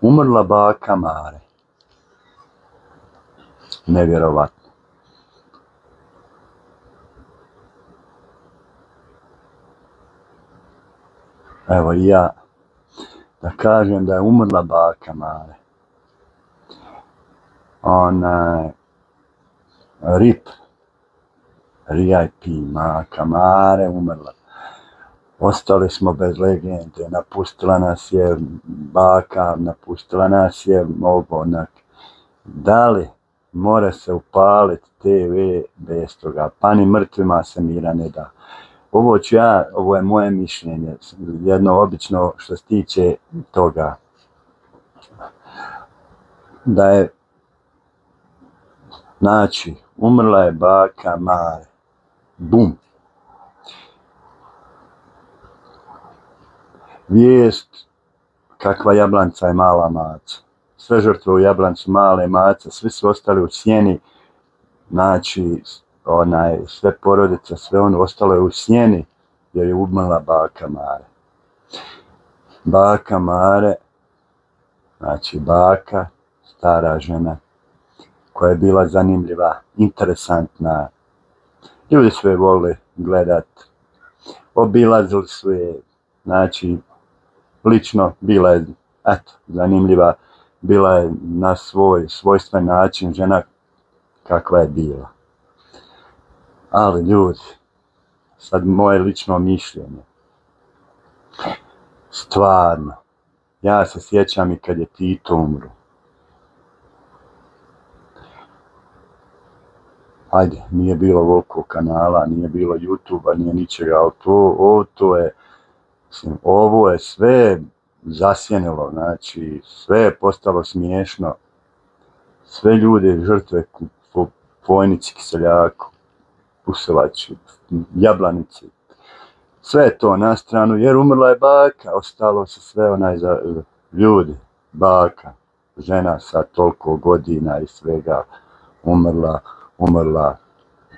Umrla baka Mare. Nevjerovatno. Evo i ja da kažem da je umrla baka Mare. RIP, baka Mare umrla. Ostali smo bez legende, napustila nas je baka, napustila nas je obonak. Da li mora se upaliti TV bez toga, pa ni mrtvima se mira ne da. Ovo je moje mišljenje, jedno obično što se tiče toga. Da je, znači, umrla je baka Mare. Bum. Vijest kakva jablanca je mala maca. Sve žrtve u jablancu male maca, svi su ostali u sjeni. Znači, sve porodice, sve ono ostalo je u sjeni jer je umrla baka Mare. Baka Mare, znači baka, stara žena, koja je bila zanimljiva, interesantna. Ljudi su je volili gledat, obilazili su je, znači, lično bila je, zanimljiva, bila je na svoj svojstven način žena kakva je bila. Ali ljudi, sad moje lično mišljenje, stvarno, ja se sjećam i kad je Tito umro. Ajde, nije bilo velikog kanala, nije bilo YouTube-a, nije ničega, ali ovo je sve zasjenilo, znači sve je postalo smiješno. Sve ljude, žrtve, Vojnici, Kiseljaku, Pusevači, Jablanici, sve je to na stranu jer umrla je baka, ostalo se sve ljudi, baka, žena sa toliko godina i svega, umrla,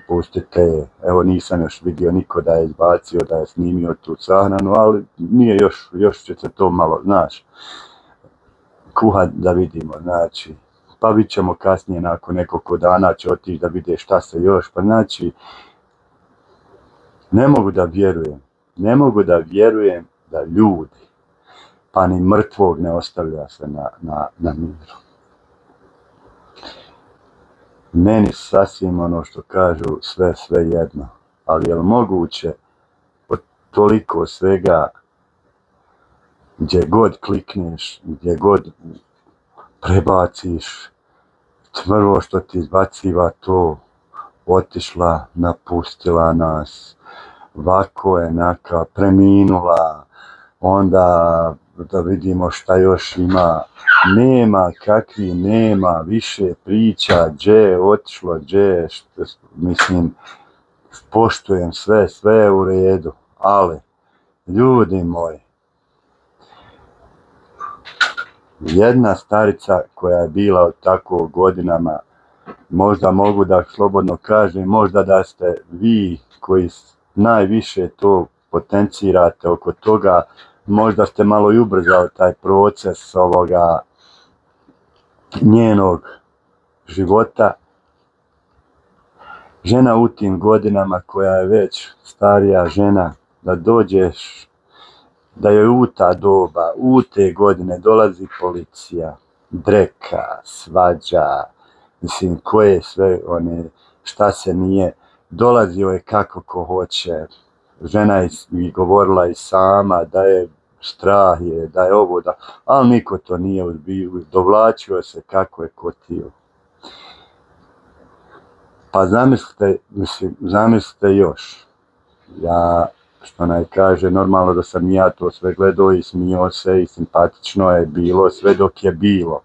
pustite, evo nisam još vidio niko da je izbacio, da je snimio tu sahranu, ali nije još će se to malo, znaš, kuhat da vidimo, znači, pa vidit ćemo kasnije nakon nekoliko dana će otići da vide šta se još, pa znači, ne mogu da vjerujem da ljudi, pa ni mrtvog ne ostavlja se na miru. Meni sasvim ono što kažu sve jedno, ali je li moguće od toliko svega gdje god klikneš, gdje god prebaciš, prvo što ti izbaciva to, otišla, napustila nas, ovako je naka, preminula, onda da vidimo šta još ima, nema više priča, gdje otišlo, mislim, poštujem sve je u redu, ali, ljudi moji, jedna starica koja je bila od tako godinama, možda mogu da slobodno kažem, možda da ste vi koji najviše to potencirate oko toga, možda ste malo i ubrzali taj proces ovoga njenog života. Žena u tim godinama koja je već starija žena, da dođeš, da joj u ta doba, u te godine dolazi policija, dreka, svađa, mislim koje sve šta se nije, dolazio je kako ko hoće, žena je govorila i sama da je strah je, da je ovo, ali niko to nije odbio, dovlačio se kako je ko htio. Pa zamislite još, ja, što kaže, normalno da sam ja to sve gledao i smio se i simpatično je bilo sve dok je bilo.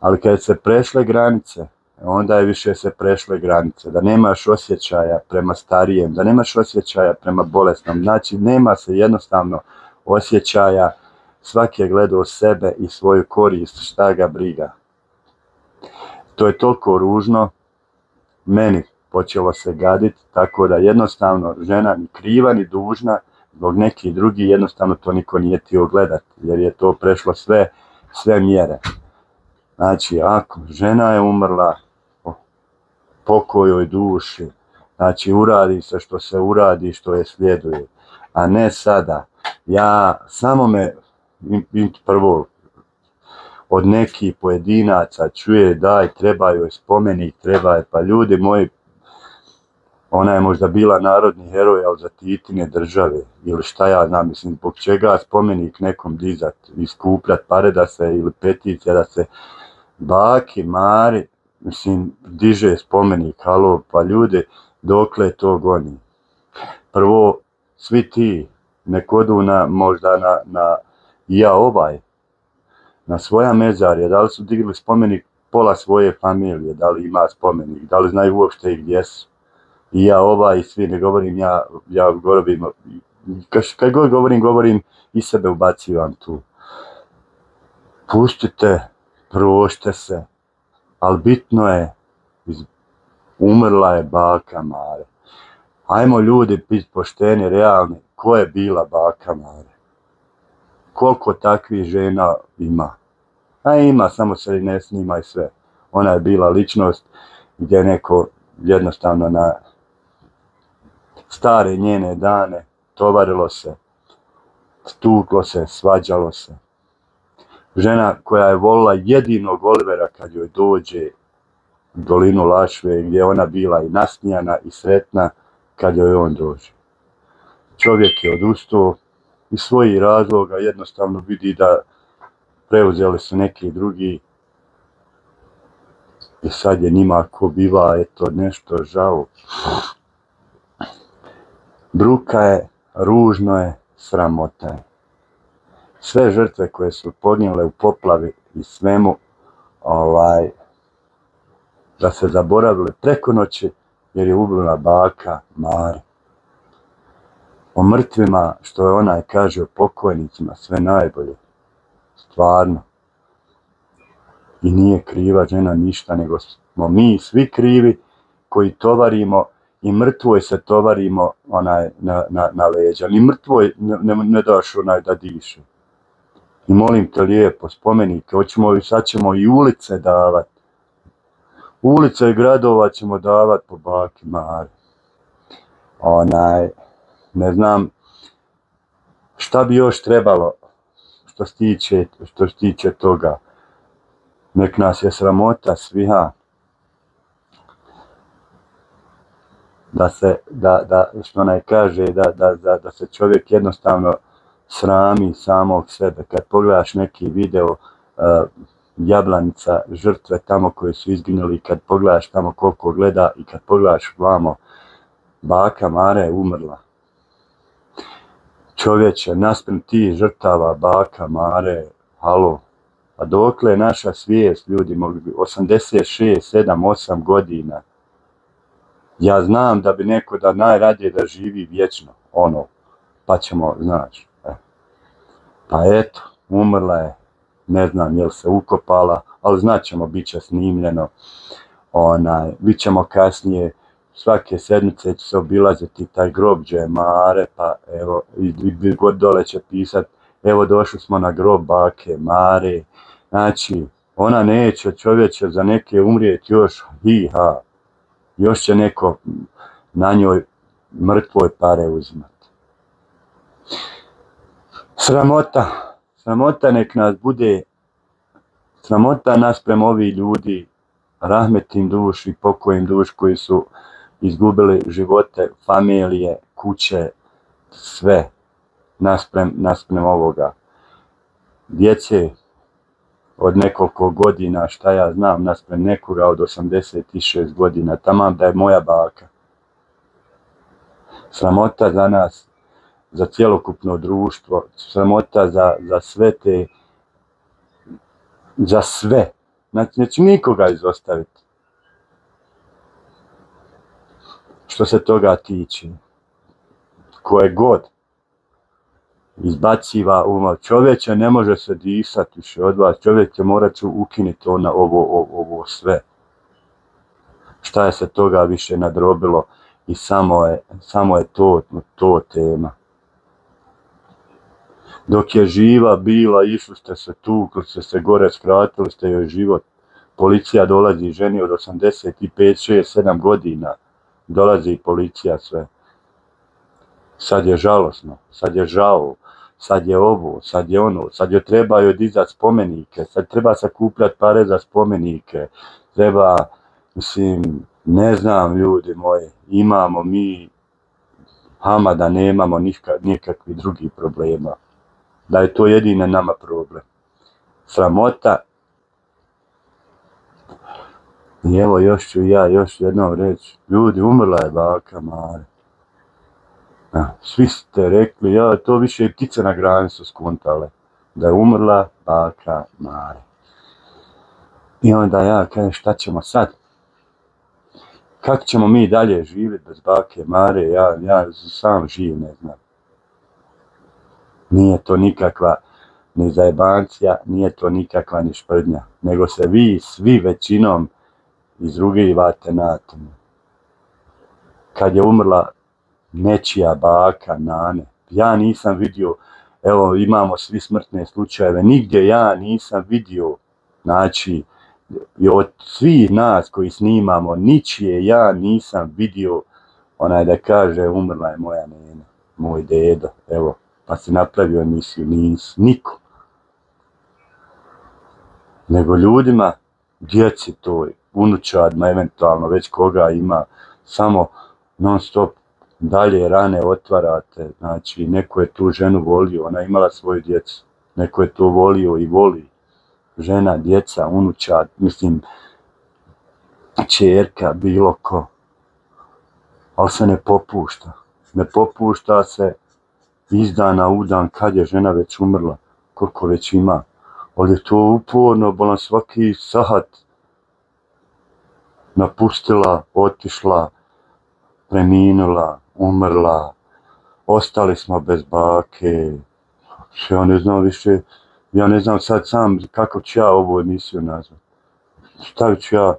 Ali kad se prešle granice, onda je više se prešle granice, da nemaš osjećaja prema starijem, da nemaš osjećaja prema bolesnom, znači nema se jednostavno osjećaja, svaki je gledao sebe i svoju korist, šta ga briga. To je toliko ružno, meni počelo se gaditi, tako da jednostavno žena ni kriva ni dužna Zbog neki drugi jednostavno to niko nije htio gledati, jer je to prešlo sve mjere. Znači, ako žena je umrla, pokoj joj duši, znači uradi se što se uradi, što je slijeduje, a ne sada. Ja samo me prvo od nekih pojedinaca čuje daj, treba joj spomenik, treba je, pa ljudi moji, ona je možda bila narodni heroj, ali za Titine države, ili šta ja znam, mislim, zbog čega spomenik nekom dizat i skupljat pare da se, ili peticija da se baki, Mari, mislim, diže spomenik, halo, pa ljudi, dokle to goni? Prvo, svi ti nek odu možda na svoja mezarja, da li su digli spomenik pola svoje familije, da li ima spomenik, da li znaju uopšte i gdje su. I i svi, ne govorim ja govorim, kad god govorim i sebe ubacivam tu. Pustite, prošte se, ali bitno je, umrla je baka Mare. Ajmo ljudi biti pošteni, realni, ko je bila baka Mare? Koliko takvih žena ima? A ima, samo se ne snima i sve. Ona je bila ličnost gdje neko jednostavno na stare njene dane tovarilo se, tuklo se, svađalo se. Žena koja je volila jedinog Olivera kad joj dođe u dolinu Lašve, gdje je ona bila i nasmijana i sretna kad joj on dođe. Čovjek je odustao iz svojih razloga, jednostavno vidi da preuzeli su neki drugi i sad je njima ko biva, eto, nešto žao. Bruka je, ružno je, sramota je. Sve žrtve koje su poginule u poplavi i svemu, da se zaboravili preko noći jer je ubila baka Mare. O mrtvima, što je onaj kaže o pokojnicima, sve najbolje. Stvarno. I nije kriva žena ništa, nego smo mi svi krivi koji tovarimo i mrtvoj se tovarimo na leđa. Ni mrtvoj ne daš da diše. I molim te lijepo, spomenike, sad ćemo i ulice davati. Ulice i gradova ćemo davati po baki Mari. Ne znam šta bi još trebalo što se tiče toga. Nek nas je sramota sviha. Što onaj kaže, da se čovjek jednostavno srami samog sebe. Kad pogledaš neki video Jablanica, žrtve tamo koje su izginuli, kad pogledaš tamo koliko gleda i kad pogledaš vamo, baka Mara je umrla. Čovječe, naspram tih žrtava baka Mare, halo, a dokle je naša svijest, ljudi, 86, 7, 8 godina. Ja znam da bi neko da najradije da živi vječno, pa ćemo, znaš. Pa eto, umrla je, ne znam jel se ukopala, ali znaćemo, bit će snimljeno. Bit ćemo kasnije, svake sedmice će se obilaziti taj groblje Mare, pa evo, i god dole će pisat, evo došli smo na grob bake Mare. Znači, ona neće, čovječe, za neke umrijeti još hi-ha. Još će neko na njoj mrtvoj pare uzimati. Sramota nek nas bude, sramota nas prema ovih ljudi, rahmetim duši, pokojim duši koji su izgubili živote, familije, kuće, sve, nasprem ovoga. Djece od nekoliko godina, šta ja znam, nasprem nekoga od 86 godina, taman da je moja baka. Sramota za nas, za cjelokupno društvo, sramota za sve te, za sve. Znači, neću nikoga izostaviti. Što se toga tiče, koje god izbaciva čovječe, ne može se disati više od vas, čovječe morat ću ukinuti ovo sve. Šta je se toga više nadrobilo i samo je to tema. Dok je živa bila, išli ste se tukli, ste se gore, skratili ste joj život. Policija dolazi ženi od 85, 6, 7 godina. Dolazi policija sve. Sad je žalosno, sad je žao, sad je ovo, sad je ono, sad joj trebaju dizati spomenike, sad treba sakupljati pare za spomenike, treba, mislim, ne znam ljudi moji, imamo mi, ama da nemamo nikakvih drugih problema, da je to jedine nama problem. Sramota. I evo još ću ja još jednom reći, ljudi, umrla je baka Mare. Svi ste rekli, ja, to više i ptice na grani su skontale, da je umrla baka Mare. I onda ja kažem, šta ćemo sad? Kako ćemo mi dalje živjeti bez bake Mare? Ja sam živ ne znam. Nije to nikakva ni zajebancija, nije to nikakva ni šprdnja, nego se vi svi većinom izrugivate na tome. Kad je umrla nečija baka, nane, ja nisam vidio, evo imamo svi smrtne slučajeve, nigdje ja nisam vidio, znači od svih nas koji snimamo, ničije ja nisam vidio onaj da kaže umrla je moja nena, moj dedo, evo, pa se napravio emisiju, niko. Nego ljudima, djeci toj, unučadima eventualno, već koga ima, samo non stop dalje rane otvarate, znači neko je tu ženu volio, ona je imala svoju djecu, neko je to volio i voli, žena, djeca, unučad, mislim, ćerka, bilo ko, ali se ne popušta se iz dana u dan kad je žena već umrla, koliko već ima, ali je to uporno, bolan svaki sat napustila, otišla, preminula, umrla, ostali smo bez bake, ja ne znam više, ja ne znam sad sam kako ću ja ovu emisiju nazvati. Stavit ću ja,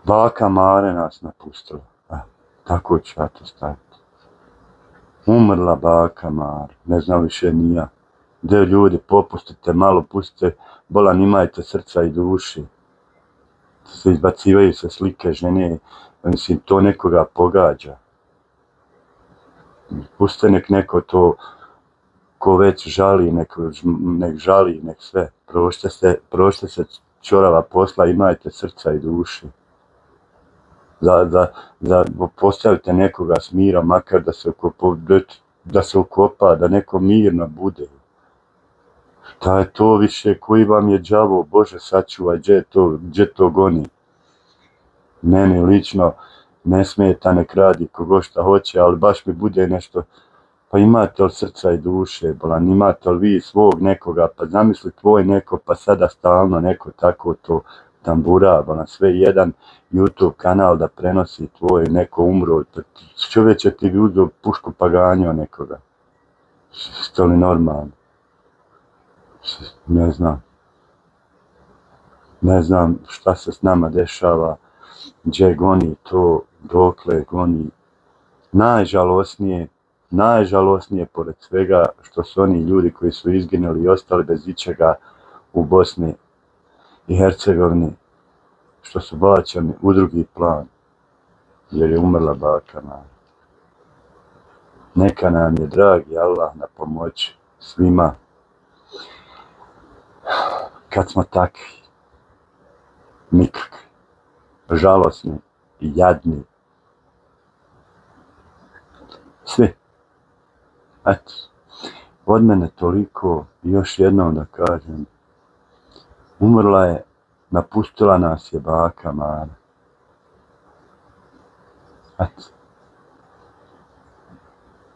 baka Mare nas napustila, tako ću ja to staviti. Umrla baka Mare, ne znam više ni ja. Gdje ljudi, popustite malo, pustite, bolan imajte srca i duši. Se izbacivaju se slike žene, mislim, to nekoga pogađa. Pustite nek neko to, ko već žali, nek žali, nek sve. Prošte se čorava posla, imajte srca i duši. Postavite nekoga s mirom, makar da se ukopa, da neko mirno bude. Šta je to više, koji vam je đavo, Bože sačuvaj, gdje to goni? Meni lično ne smeta, nek radi kogo šta hoće, ali baš mi bude nešto, pa imate li srca i duše, bolan, imate li vi svog nekoga, pa zamisli tvoj neko, pa sada stalno neko tako to tambura, bolan, sve jedan YouTube kanal da prenosi tvoj, neko umro, čovječe ti bi uzeo pušku pa ganjao nekoga. Što li normalno? Ne znam šta se s nama dešava, gdje goni to, dokle goni. Najžalosnije pored svega što su oni ljudi koji su izginuli i ostali bez ičega u Bosni i Hercegovini, što su bačeni u drugi plan, jer je umrla baka Mare. Neka nam je dragi Allah na pomoći svima, kad smo takvi, nikakvi, žalosni i jadni. Svi. Eto, od mene toliko, još jednom da kažem, umrla je, napustila nas je baka Mare. Eto.